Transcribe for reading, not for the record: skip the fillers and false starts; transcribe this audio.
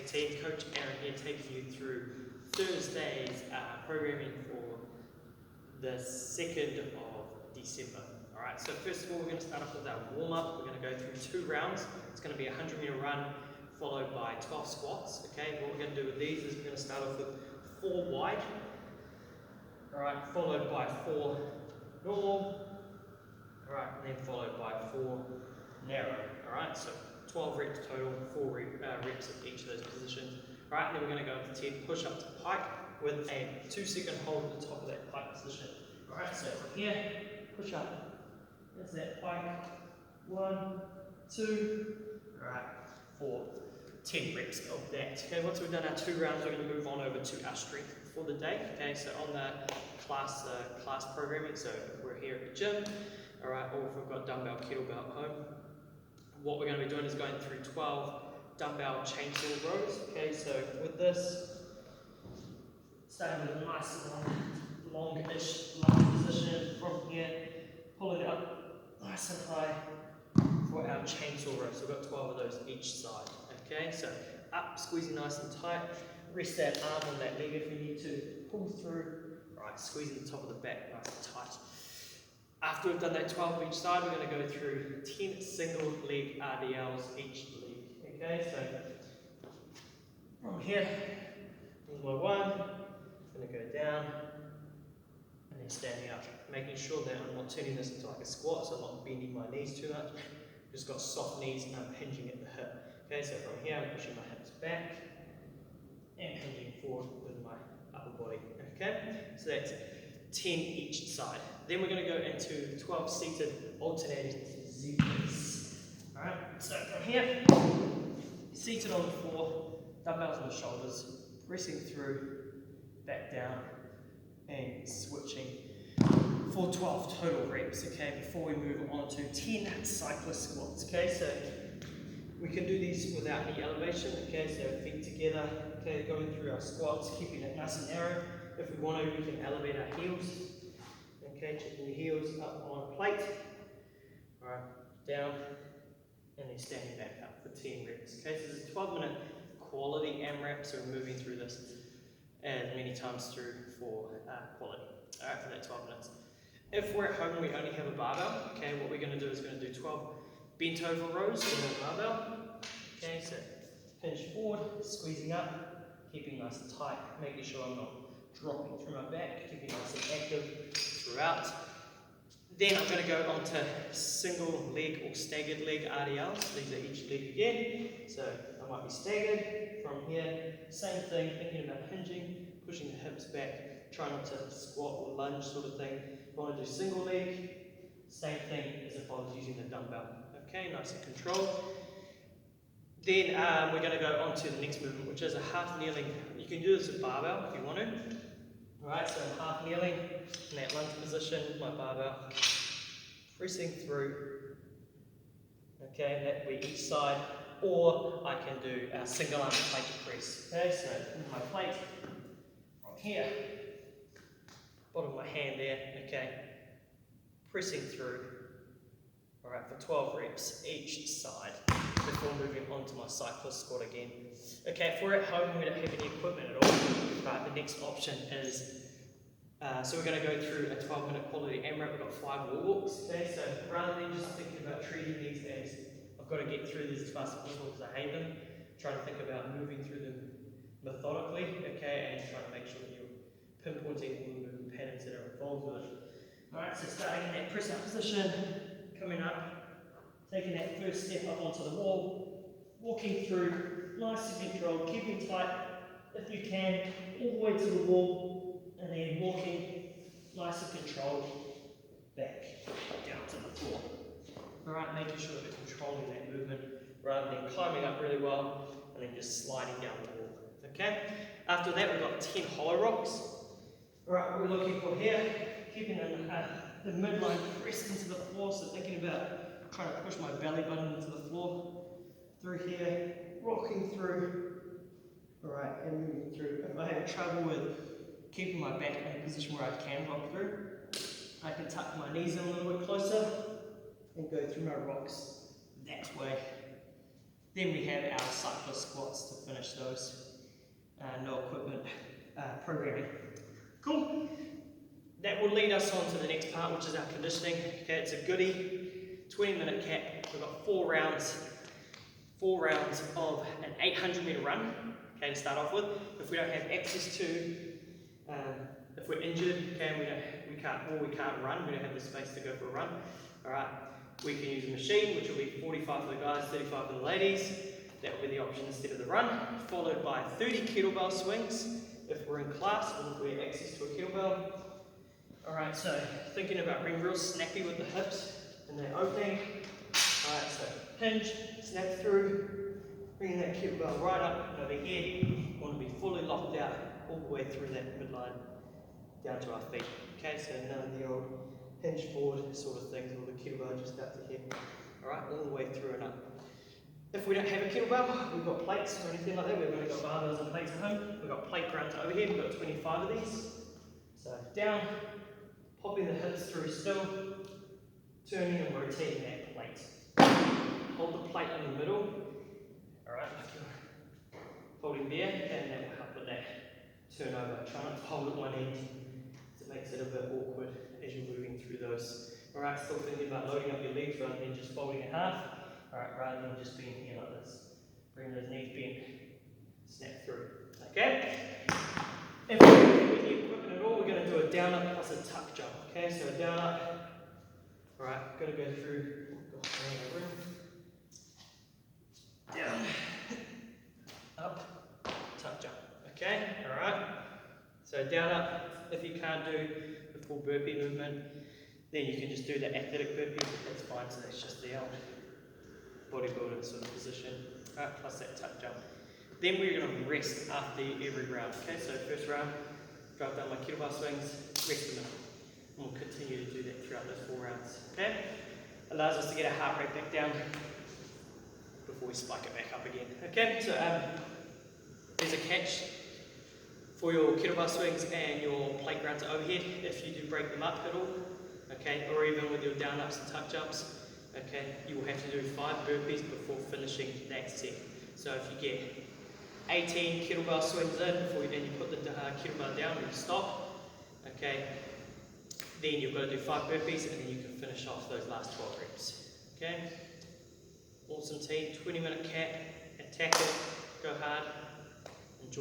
18. Coach Aaron here taking you through Thursday's programming for the 2nd of December. Alright, so first of all we're going to start off with our warm-up. We're going to go through 2 rounds. It's going to be a 100-meter run followed by 12 squats. Okay, what we're going to do with these is we're going to start off with 4 wide. Alright, followed by 4 normal. Alright, and then followed by 4 narrow. Alright, so 12 reps total, 4 reps of each of those positions. Alright, and then we're going to go into 10 push-up to pike with a 2-second hold at the top of that pike position. Alright, so from here, push up. There's that pike. 1, 2, alright, 4, 10 reps of that. Okay, once we've done our 2 rounds, we're going to move on over to our strength for the day. Okay, so on the class programming, so if we're here at the gym, alright, or if we've got dumbbell, kettlebell at home, what we're going to be doing is going through 12 dumbbell chainsaw rows. Okay, so with this, starting with a nice longish position from here, pulling it up nice and high for our chainsaw rows. So we've got 12 of those each side. Okay, so up, squeezing nice and tight. Rest that arm on that leg if you need to. Pull through. Right, squeezing the top of the back nice and tight. After we've done that 12 each side, we're going to go through 10 single leg RDLs each leg. Okay, so from here, here's my 1. I'm going to go down and then standing up, making sure that I'm not turning this into like a squat, so I'm not bending my knees too much. I've just got soft knees and I'm hinging at the hip. Okay, so from here, I'm pushing my hips back and hinging forward with my upper body. Okay, so that's 10 each side. Then we're going to go into 12 seated alternating Z-brace. Alright, so from here, seated on the floor, dumbbells on the shoulders, pressing through, back down, and switching for 12 total reps. Okay, before we move on to 10 cyclist squats. Okay, so we can do these without any elevation. Okay, so feet together. Okay, going through our squats, keeping it nice and narrow. If we want to, we can elevate our heels. Okay, checking the heels up on a plate. Alright, down, and then standing back up for 10 reps. Okay, so this is a 12-minute quality AMRAP, so we're moving through this as many times through for quality. Alright, for that 12 minutes. If we're at home and we only have a barbell, okay, what we're going to do is we're going to do 12 bent over rows with a barbell. Okay, so hinge forward, squeezing up, keeping nice and tight, making sure I'm not dropping through my back, keeping nice and active throughout. Then I'm going to go on to single leg or staggered leg RDLs. These are each leg again. So I might be staggered from here. Same thing, thinking about hinging, pushing the hips back, trying not to squat or lunge sort of thing. If I want to do single leg, same thing as if I was using the dumbbell. Okay, nice and controlled. Then we're going to go on to the next movement, which is a half kneeling. You can do this with barbell if you want to. Alright, so I'm half kneeling in that lunge position with my barbell, pressing through. Okay, that will be each side. Or I can do a single arm plate press. Okay, so with my plate from here, bottom of my hand there, okay, pressing through. Alright, for 12 reps each side before moving on to my cyclist squat again. Okay, if we're at home and we don't have any equipment at all, right, the next option is, so we're going to go through a 12-minute quality AMRAP. We've got 5 wall walks. Okay, so rather than just thinking about treating these as I've got to get through these as fast as possible because I hate them, trying to think about moving through them methodically, okay, and trying to make sure that you're pinpointing all the movement patterns that are involved with it. Alright, so starting in that press up position, coming up, taking that first step up onto the wall, walking through, nice and controlled, keeping tight if you can, all the way to the wall, and then walking nice and controlled back down to the floor. Alright, making sure that we're controlling that movement rather than climbing up really well and then just sliding down the wall. Okay? After that, we've got 10 hollow rocks. Alright, what we're looking for here, keeping the midline pressed into the floor, so thinking about trying to push my belly button into the floor, through here, rocking through, alright, and moving through. If I have trouble with keeping my back in a position where I can rock through, I can tuck my knees in a little bit closer and go through my rocks that way. Then we have our cyclist squats to finish those no equipment programming. Cool. That will lead us on to the next part, which is our conditioning. Okay, it's a goodie, 20-minute cap. We've got 4 rounds of an 800-meter run. Okay, to start off with. If we don't have access to, if we're injured, okay, we can't run. We don't have the space to go for a run. All right, we can use a machine, which will be 45 for the guys, 35 for the ladies. That will be the option instead of the run, followed by 30 kettlebell swings if we're in class or if we have access to a kettlebell. Alright, so thinking about being real snappy with the hips and their opening. Alright, so hinge, snap through, bringing that kettlebell right up and over here. Want to be fully locked out all the way through that midline down to our feet. Okay, so none of the old hinge forward sort of things, or the kettlebell just up to here. Alright, all the way through and up. If we don't have a kettlebell, we've got plates or anything like that. We've only got barbells and plates at home. We've got plate grounds over here. We've got 25 of these. So down, popping the hips through still, turning and rotating that plate. Hold the plate in the middle. Alright, like you're holding there, and that will help with that turnover. Try not to hold at one end. It makes it a bit awkward as you're moving through those. Alright, still thinking about loading up your legs rather than just folding in half. Alright, rather than just being here like this. Bring those knees bent, snap through. Okay? If we don't have any equipment at all, we're going to do a down up plus a tuck jump. Okay, so a down up. Alright, going to go through. Down. Up. Tuck jump. Okay? Alright? So down up. If you can't do the full burpee movement, then you can just do the athletic burpee. That's fine, so that's just the old bodybuilder sort of position, plus that tuck jump. Then we're going to rest after every round. Okay, so first round, drive down my kettlebell swings, rest a minute. And we'll continue to do that throughout those 4 rounds. Okay, allows us to get our heart rate back down before we spike it back up again. Okay, so there's a catch for your kettlebell swings and your plate grounds overhead if you do break them up at all. Okay, or even with your down ups and tuck jumps. Okay, you will have to do 5 burpees before finishing that set. So if you get 18 kettlebell swings in before you put the kettlebell down and you stop, okay, then you've got to do 5 burpees and then you can finish off those last 12 reps. Okay, awesome team, 20-minute cap, attack it, go hard, enjoy.